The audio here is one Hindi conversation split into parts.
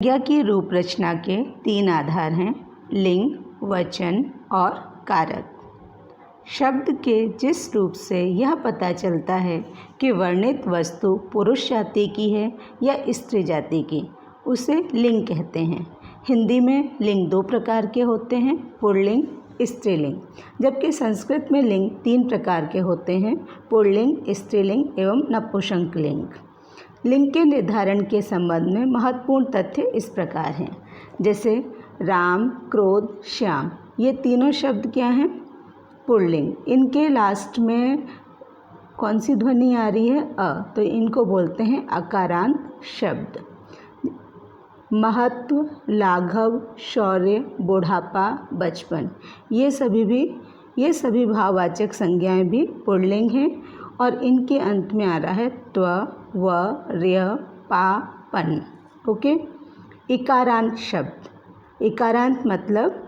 संज्ञा की रूप रचना के 3 आधार हैं, लिंग, वचन और कारक। शब्द के जिस रूप से यह पता चलता है कि वर्णित वस्तु पुरुष जाति की है या स्त्री जाति की, उसे लिंग कहते हैं। हिंदी में लिंग 2 प्रकार के होते हैं, पुल्लिंग, स्त्रीलिंग, जबकि संस्कृत में लिंग 3 प्रकार के होते हैं, पुल्लिंग, स्त्रीलिंग एवं नपुंसकलिंग। लिंग के निर्धारण के संबंध में महत्वपूर्ण तथ्य इस प्रकार हैं, जैसे राम, क्रोध, श्याम, ये तीनों शब्द क्या हैं? पुल्लिंग। इनके लास्ट में कौन सी ध्वनि आ रही है? अ, तो इनको बोलते हैं अकारांत शब्द। महत्व, लाघव, शौर्य, बुढ़ापा, बचपन, ये सभी भाववाचक संज्ञाएं भी पुल्लिंग हैं और इनके अंत में आ रहा है त्व, व, र्य, पा, पन। ओके। इकारांत शब्द, इकारांत मतलब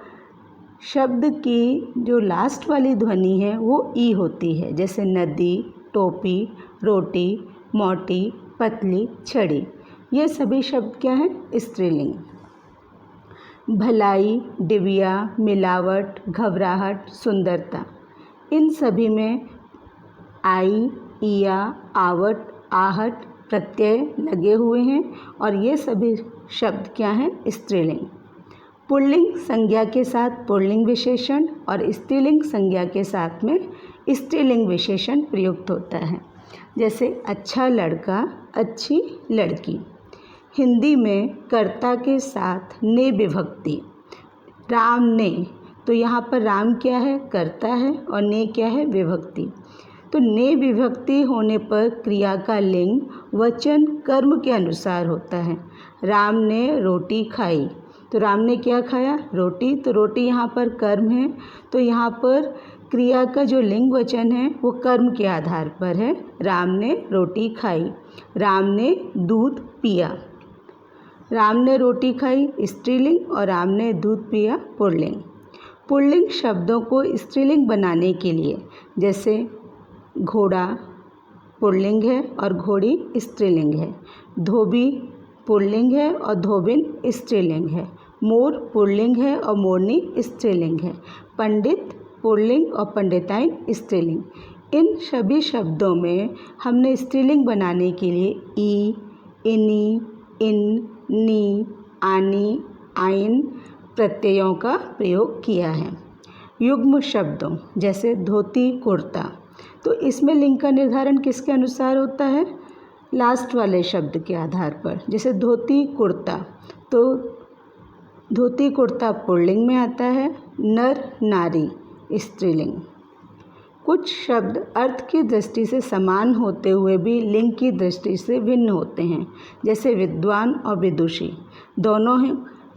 शब्द की जो लास्ट वाली ध्वनि है वो ई होती है, जैसे नदी, टोपी, रोटी, मोटी, पतली, छड़ी, ये सभी शब्द क्या हैं? स्त्रीलिंग। भलाई, डिबिया, मिलावट, घबराहट, सुंदरता, इन सभी में आई, इया, आवट, आहट प्रत्यय लगे हुए हैं और ये सभी शब्द क्या हैं? स्त्रीलिंग। पुल्लिंग संज्ञा के साथ पुल्लिंग विशेषण और स्त्रीलिंग संज्ञा के साथ में स्त्रीलिंग विशेषण प्रयुक्त होता है, जैसे अच्छा लड़का, अच्छी लड़की। हिंदी में कर्ता के साथ ने विभक्ति, राम ने, तो यहाँ पर राम क्या है? कर्ता है और ने क्या है? विभक्ति। तो ने विभक्ति होने पर क्रिया का लिंग वचन कर्म के अनुसार होता है। राम ने रोटी खाई, तो राम ने क्या खाया? रोटी, तो रोटी यहाँ पर कर्म है, तो यहाँ पर क्रिया का जो लिंग वचन है वो कर्म के आधार पर है। राम ने रोटी खाई, राम ने दूध पिया। राम ने रोटी खाई स्त्रीलिंग और राम ने दूध पिया पुल्लिंग। पुल्लिंग शब्दों को स्त्रीलिंग बनाने के लिए, जैसे घोड़ा पुल्लिंग है और घोड़ी स्त्रीलिंग है, धोबी पुल्लिंग है और धोबिन स्त्रीलिंग है, मोर पुल्लिंग है और मोरनी स्त्रीलिंग है, पंडित पुल्लिंग और पंडिताइन स्त्रीलिंग। इन सभी शब्दों में हमने स्त्रीलिंग बनाने के लिए ई, इनी, इन, नी, आनी, आइन प्रत्ययों का प्रयोग किया है। युग्म शब्दों जैसे धोती, कुर्ता, तो इसमें लिंग का निर्धारण किसके अनुसार होता है? लास्ट वाले शब्द के आधार पर। जैसे धोती, कुर्ता, तो धोती कुर्ता पुल्लिंग में आता है, नर, नारी स्त्रीलिंग। कुछ शब्द अर्थ की दृष्टि से समान होते हुए भी लिंग की दृष्टि से भिन्न होते हैं, जैसे विद्वान और विदुषी, दोनों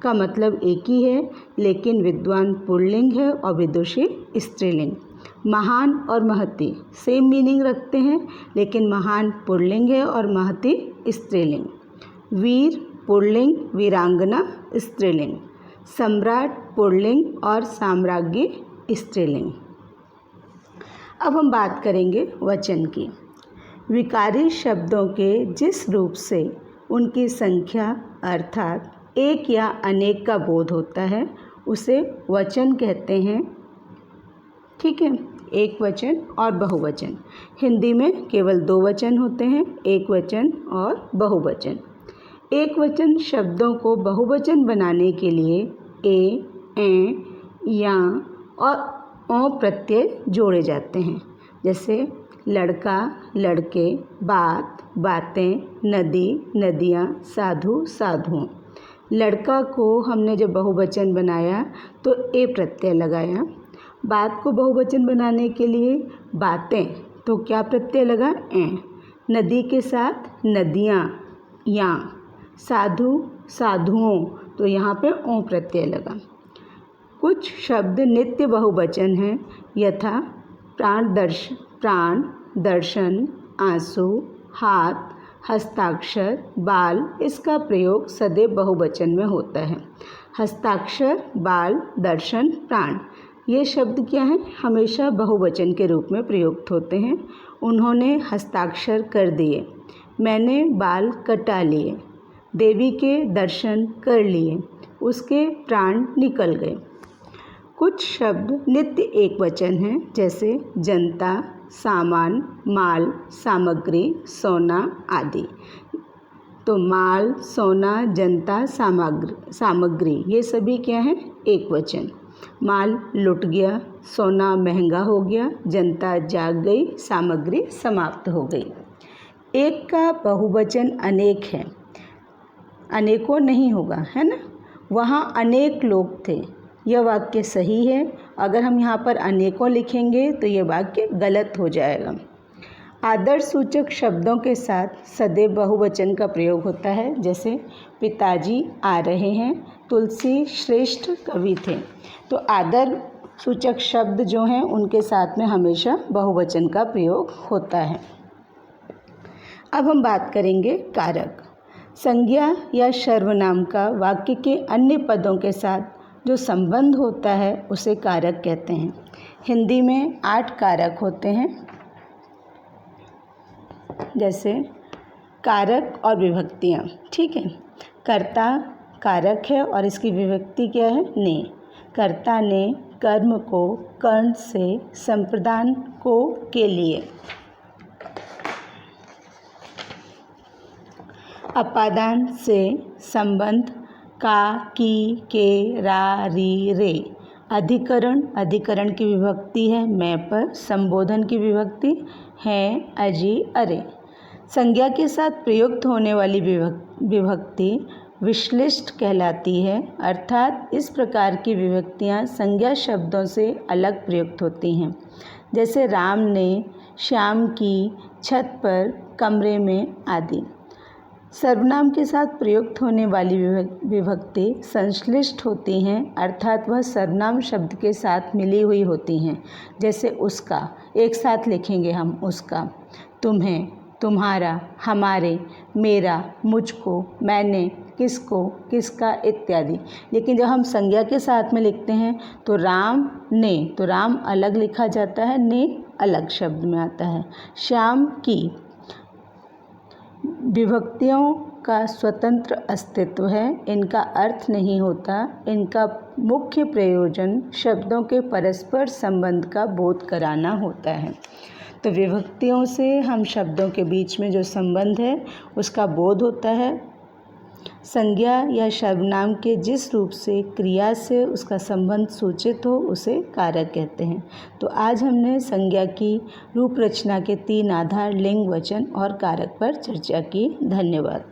का मतलब एक ही है, लेकिन विद्वान पुल्लिंग है और विदुषी स्त्रीलिंग। महान और महती सेम मीनिंग रखते हैं, लेकिन महान पुल्लिंग है और महती स्त्रीलिंग। वीर पुल्लिंग, वीरांगना स्त्रीलिंग। सम्राट पुल्लिंग और साम्राज्ञी स्त्रीलिंग। अब हम बात करेंगे वचन की। विकारी शब्दों के जिस रूप से उनकी संख्या अर्थात एक या अनेक का बोध होता है उसे वचन कहते हैं। ठीक है, एक वचन और बहुवचन। हिंदी में केवल 2 वचन होते हैं, एक वचन और बहुवचन। एक वचन शब्दों को बहुवचन बनाने के लिए ए, या और औ प्रत्यय जोड़े जाते हैं, जैसे लड़का, लड़के, बात, बातें, नदी, नदियाँ, साधु, साधुओं। लड़का को हमने जब बहुवचन बनाया तो ए प्रत्यय लगाया। बात को बहुवचन बनाने के लिए बातें, तो क्या प्रत्यय लगा? ए। नदी के साथ नदियाँ, या। साधु, साधुओं, तो यहाँ पे ओ प्रत्यय लगा। कुछ शब्द नित्य बहुवचन हैं, यथा प्राण, दर्शन, आंसू, हाथ, हस्ताक्षर, बाल, इसका प्रयोग सदैव बहुवचन में होता है। हस्ताक्षर, बाल, दर्शन, प्राण, ये शब्द क्या हैं? हमेशा बहुवचन के रूप में प्रयुक्त होते हैं। उन्होंने हस्ताक्षर कर दिए, मैंने बाल कटा लिए, देवी के दर्शन कर लिए, उसके प्राण निकल गए। कुछ शब्द नित्य एक वचन हैं, जैसे जनता, सामान, माल, सामग्री, सोना आदि। तो माल, सोना, जनता, सामग्री ये सभी क्या हैं? एक वचन। माल लुट गया, सोना महंगा हो गया, जनता जाग गई, सामग्री समाप्त हो गई। एक का बहुवचन अनेक है, अनेकों नहीं होगा, है ना। वहाँ अनेक लोग थे, यह वाक्य सही है। अगर हम यहाँ पर अनेकों लिखेंगे तो यह वाक्य गलत हो जाएगा। आदर्श सूचक शब्दों के साथ सदैव बहुवचन का प्रयोग होता है, जैसे पिताजी आ रहे हैं, तुलसी श्रेष्ठ कवि थे। तो आदर सूचक शब्द जो हैं उनके साथ में हमेशा बहुवचन का प्रयोग होता है। अब हम बात करेंगे कारक। संज्ञा या सर्वनाम का वाक्य के अन्य पदों के साथ जो संबंध होता है उसे कारक कहते हैं। हिंदी में 8 कारक होते हैं, जैसे कारक और विभक्तियाँ। ठीक है, कर्ता कारक है और इसकी विभक्ति क्या है? ने। कर्ता ने कर्म को कर्ण से संप्रदान को के लिए। अपादान से संबंध का, की, के, रा, री, रे। अधिकरण, अधिकरण की विभक्ति है मैं पर। संबोधन की विभक्ति है अजी, अरे। संज्ञा के साथ प्रयुक्त होने वाली विभक्ति विश्लिष्ट कहलाती है, अर्थात इस प्रकार की विभक्तियां संज्ञा शब्दों से अलग प्रयुक्त होती हैं, जैसे राम ने, श्याम की, छत पर, कमरे में आदि। सर्वनाम के साथ प्रयुक्त होने वाली विभक्ति संश्लिष्ट होती हैं, अर्थात वह सर्वनाम शब्द के साथ मिली हुई होती हैं, जैसे उसका। एक साथ लिखेंगे हम उसका। तुम्हें, तुम्हारा, हमारे, मेरा, मुझको, मैंने, किसको, किसका इत्यादि। लेकिन जब हम संज्ञा के साथ में लिखते हैं तो राम ने, तो राम अलग लिखा जाता है, ने अलग शब्द में आता है। श्याम की। विभक्तियों का स्वतंत्र अस्तित्व है, इनका अर्थ नहीं होता। इनका मुख्य प्रयोजन शब्दों के परस्पर संबंध का बोध कराना होता है। तो विभक्तियों से हम शब्दों के बीच में जो संबंध है उसका बोध होता है। संज्ञा या सर्वनाम के जिस रूप से क्रिया से उसका संबंध सूचित हो उसे कारक कहते हैं। तो आज हमने संज्ञा की रूप रचना के 3 आधार लिंग, वचन और कारक पर चर्चा की। धन्यवाद।